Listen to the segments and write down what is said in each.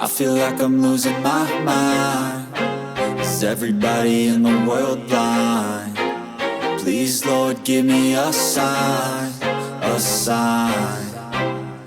I feel like I'm losing my mind. Is everybody in the world blind? Please, Lord, give me a sign, a sign.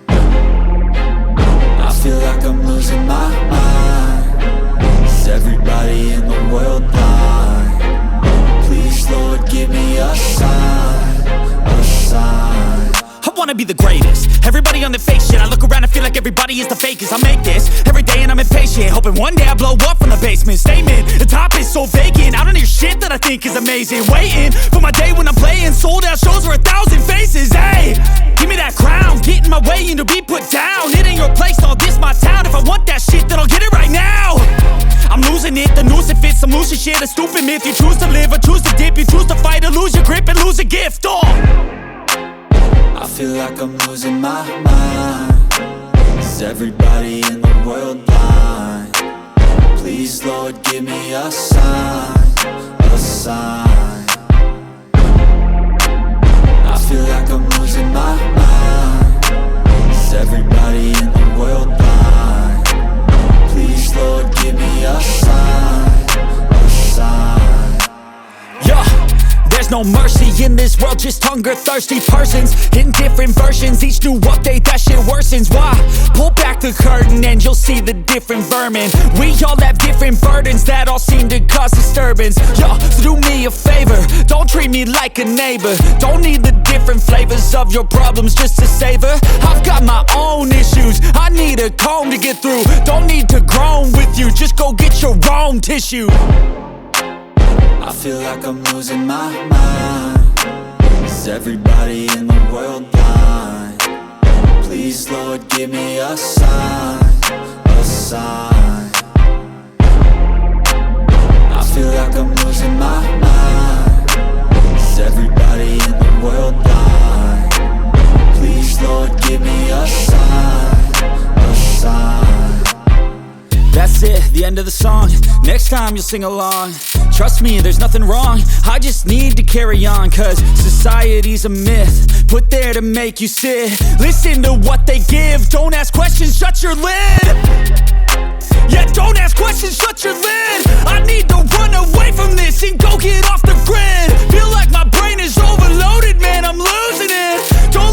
I feel like I'm losing my mind. Is everybody in the world blind? Please, Lord, give me a sign, a sign. I wanna be the greatest. Everybody on the fake shit. I look around and feel like everybody is the fakest. I make this every day and I'm impatient, hoping one day I blow up from the basement. Statement, the top is so vacant. I don't hear shit that I think is amazing. Waiting for my day when I'm playing sold out shows for 1,000 faces. Hey, give me that crown, get in my way and to be put down. It ain't your place, all this my town. If I want that shit, then I'll get it right now. I'm losing it, the noose it fits. I'm losing shit, a stupid myth. You choose to live or choose to dip. You choose to fight or lose your grip and lose a gift. I feel like I'm losing my mind. Is everybody in the world blind? Please, Lord, give me a sign, a sign. I feel like I'm losing my mind. Is everybody in the world blind? Please, Lord, give me a sign, a sign. Yeah. There's no mercy in this world, just hunger-thirsty persons in different versions. Each new update, that shit worsens. Why? Pull back the curtain and you'll see the different vermin. We all have different burdens that all seem to cause disturbance. Yo, so do me a favor, don't treat me like a neighbor. Don't need the different flavors of your problems just to savor. I've got my own issues, I need a comb to get through. Don't need to groan with you, just go get your own tissue. I feel like I'm losing my mind. Is everybody in the world blind? Please, Lord, give me a sign, a sign. I feel like I'm losing my mind. Is everybody in the world blind? Please, Lord, give me a sign, a sign. That's it, the end of the song. Next time you'll sing along. Trust me, there's nothing wrong. I just need to carry on, cause society's a myth put there to make you sit. Listen to what they give. Don't ask questions, shut your lid. Yeah, don't ask questions, shut your lid. I need to run away from this and go get off the grid. Feel like my brain is overloaded, man, I'm losing it. Don't